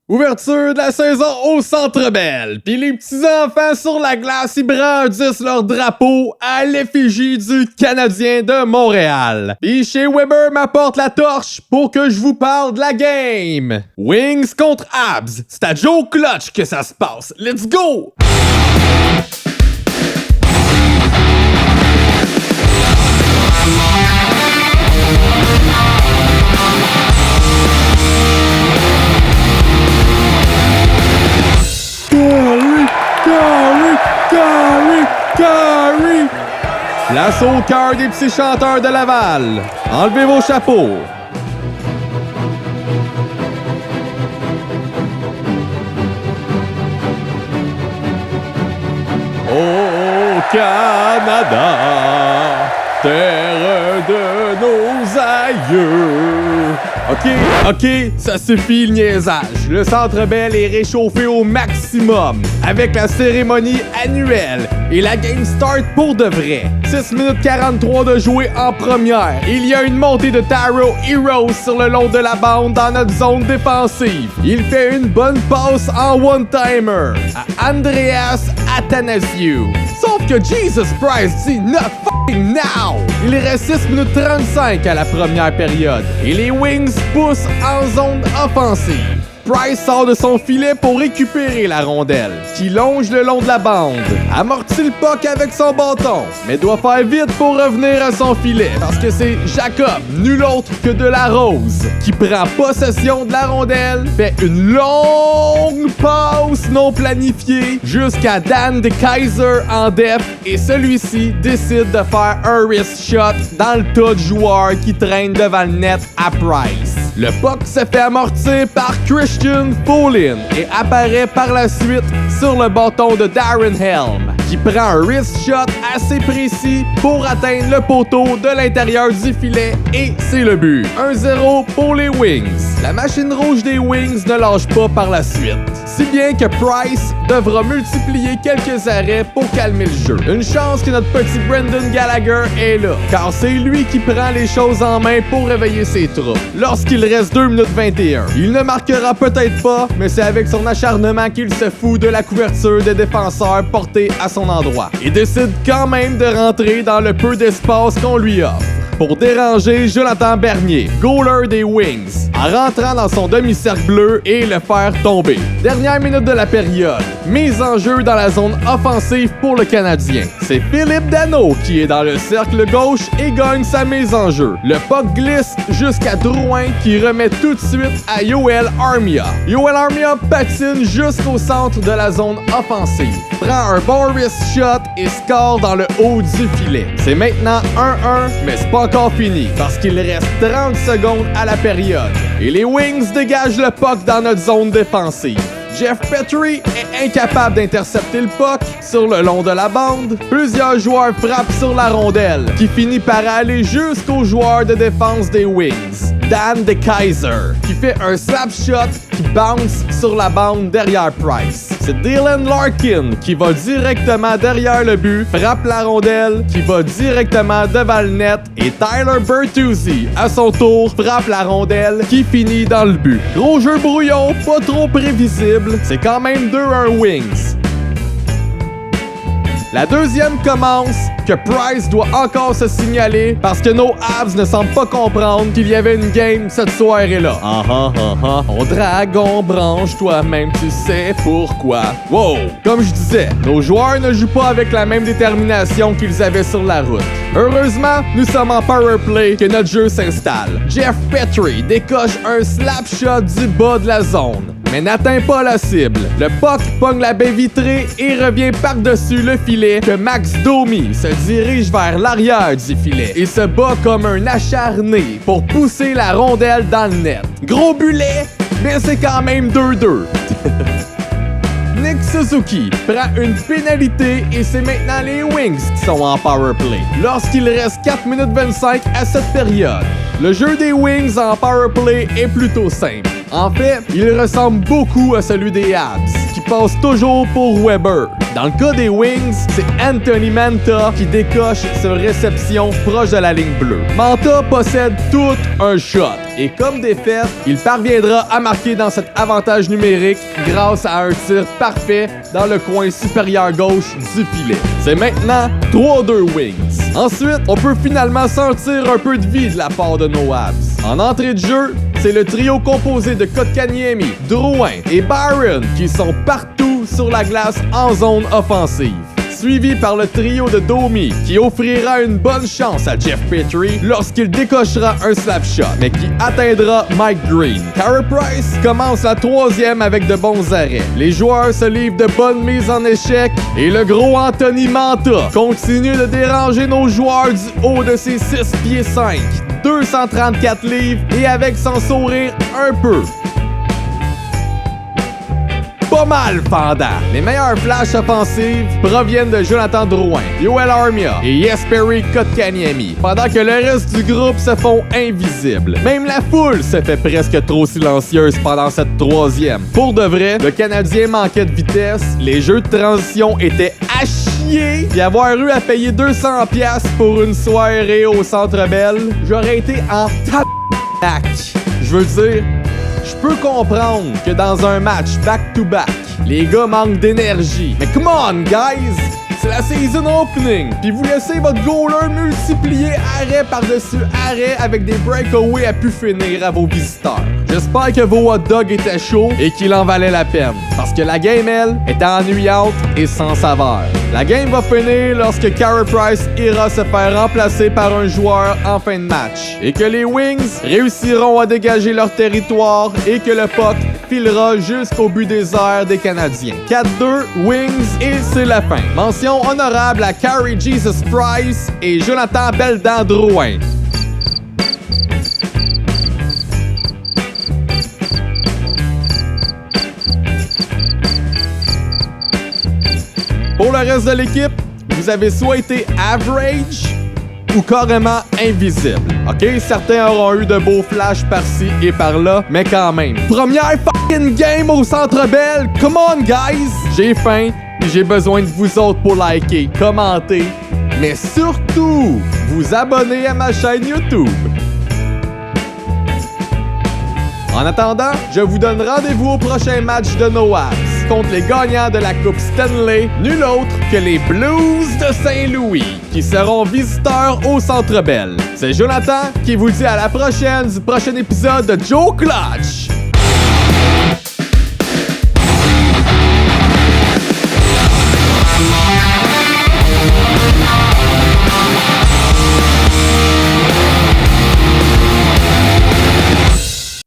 Ouverture de la saison au Centre Bell. Puis les petits enfants sur la glace, ils brandissent leur drapeau à l'effigie du Canadien de Montréal. Puis chez Weber m'apporte la torche pour que je vous parle de la game. Wings contre Habs. C'est à Joe Clutch que ça se passe. Let's go! Carrie! Place au cœur des petits chanteurs de Laval. Enlevez vos chapeaux. Oh Canada, terre de nos aïeux. OK, ça suffit le niaisage. Le Centre Bell est réchauffé au maximum avec la cérémonie annuelle et la game start pour de vrai. 6 minutes 43 de jouer en première. Il y a une montée de Taro Heroes sur le long de la bande dans notre zone défensive. Il fait une bonne passe en one-timer à Andreas Athanasiou. Sauf que Jesus Christ dit not f***ing now! Il reste 6 minutes 35 à la première période et les Wings poussent en zone offensive. Price sort de son filet pour récupérer la rondelle, qui longe le long de la bande, amortit le puck avec son bâton, mais doit faire vite pour revenir à son filet, parce que c'est Jacob, nul autre que de la Rose, qui prend possession de la rondelle, fait une longue passe non planifiée jusqu'à Dan de Kaiser en def, et celui-ci décide de faire un wrist shot dans le tas de joueurs qui traînent devant le net à Price. Le puck se fait amortir par Christian Folin et apparaît par la suite sur le bâton de Darren Helm, qui prend un wrist shot assez précis pour atteindre le poteau de l'intérieur du filet et c'est le but. 1-0 pour les Wings. La machine rouge des Wings ne lâche pas par la suite, si bien que Price devra multiplier quelques arrêts pour calmer le jeu. Une chance que notre petit Brendan Gallagher est là, car c'est lui qui prend les choses en main pour réveiller ses troupes. Lorsqu'il reste 2 minutes 21, il ne marquera peut-être pas, mais c'est avec son acharnement qu'il se fout de la couverture des défenseurs portés à son endroit. Il décide quand même de rentrer dans le peu d'espace qu'on lui offre pour déranger Jonathan Bernier, goaler des Wings, en rentrant dans son demi-cercle bleu et le faire tomber. Dernière minute de la période, mise en jeu dans la zone offensive pour le Canadien. C'est Philippe Danault qui est dans le cercle gauche et gagne sa mise en jeu. Le puck glisse jusqu'à Drouin qui remet tout de suite à Yoel Armia. Yoel Armia patine jusqu'au centre de la zone offensive, prend un bon wrist shot et score dans le haut du filet. C'est maintenant 1-1, mais c'est pas encore fini, parce qu'il reste 30 secondes à la période. Et les Wings dégagent le puck dans notre zone défensive. Jeff Petrie est incapable d'intercepter le puck sur le long de la bande. Plusieurs joueurs frappent sur la rondelle, qui finit par aller jusqu'au joueur de défense des Wings, Dan de Kaiser, qui fait un slap shot qui bounce sur la bande derrière Price. C'est Dylan Larkin qui va directement derrière le but, frappe la rondelle, qui va directement devant le net, et Tyler Bertuzzi, à son tour, frappe la rondelle, qui finit dans le but. Gros jeu brouillon, pas trop prévisible, c'est quand même 2-1 Wings. La deuxième commence que Price doit encore se signaler parce que nos Habs ne semblent pas comprendre qu'il y avait une game cette soirée-là. On drague, on branche, toi-même tu sais pourquoi. Wow! Comme je disais, nos joueurs ne jouent pas avec la même détermination qu'ils avaient sur la route. Heureusement, nous sommes en power play que notre jeu s'installe. Jeff Petrie décoche un slap shot du bas de la zone, mais n'atteint pas la cible. Le puck pogne la baie vitrée et revient par-dessus le filet que Max Domi se dirige vers l'arrière du filet et se bat comme un acharné pour pousser la rondelle dans le net. Gros bullet, mais c'est quand même 2-2. Nick Suzuki prend une pénalité et c'est maintenant les Wings qui sont en power play. Lorsqu'il reste 4 minutes 25 à cette période, le jeu des Wings en power play est plutôt simple. En fait, il ressemble beaucoup à celui des Habs, qui passe toujours pour Weber. Dans le cas des Wings, c'est Anthony Mantha qui décoche sur réception proche de la ligne bleue. Mantha possède tout un shot. Et comme défaite, il parviendra à marquer dans cet avantage numérique grâce à un tir parfait dans le coin supérieur gauche du filet. C'est maintenant 3-2 Wings. Ensuite, on peut finalement sentir un peu de vie de la part de nos Habs. En entrée de jeu, c'est le trio composé de Kotkaniemi, Drouin et Byron qui sont partout sur la glace en zone offensive. Suivi par le trio de Domi qui offrira une bonne chance à Jeff Petrie lorsqu'il décochera un slap shot, mais qui atteindra Mike Green. Carey Price commence la troisième avec de bons arrêts. Les joueurs se livrent de bonnes mises en échec et le gros Anthony Mantha continue de déranger nos joueurs du haut de ses 6 pieds 5, 234 livres et avec son sourire un peu pas mal fendant. Les meilleures flashs offensives proviennent de Jonathan Drouin, Yoel Armia et Jesperi Kotkaniemi, pendant que le reste du groupe se font invisibles. Même la foule se fait presque trop silencieuse pendant cette troisième. Pour de vrai, le Canadien manquait de vitesse, les jeux de transition étaient à chier, et avoir eu à payer 200$ pour une soirée au Centre Bell, j'aurais été en tabarnak. Je veux dire, je peux comprendre que dans un match back-to-back, les gars manquent d'énergie. Mais come on, guys! C'est la season opening! Puis vous laissez votre goaler multiplier arrêt par-dessus arrêt avec des breakaways à pu finir à vos visiteurs. J'espère que vos hot dogs étaient chauds et qu'il en valait la peine. Parce que la game, elle, était ennuyante et sans saveur. La game va finir lorsque Carey Price ira se faire remplacer par un joueur en fin de match. Et que les Wings réussiront à dégager leur territoire et que le puck filera jusqu'au but des airs des Canadiens. 4-2, Wings et c'est la fin. Mention honorable à Carey Jesus Price et Jonathan Beldan Drouin. Pour le reste de l'équipe, vous avez soit été average ou carrément invisible. OK? Certains auront eu de beaux flashs par-ci et par-là, mais quand même. Première fucking game au Centre Bell! Come on, guys! J'ai faim et j'ai besoin de vous autres pour liker, commenter, mais surtout, vous abonner à ma chaîne YouTube. En attendant, je vous donne rendez-vous au prochain match de nos Habs contre les gagnants de la Coupe Stanley, nul autre que les Blues de Saint-Louis, qui seront visiteurs au Centre Bell. C'est Jonathan qui vous dit à la prochaine du prochain épisode de Joe Clutch.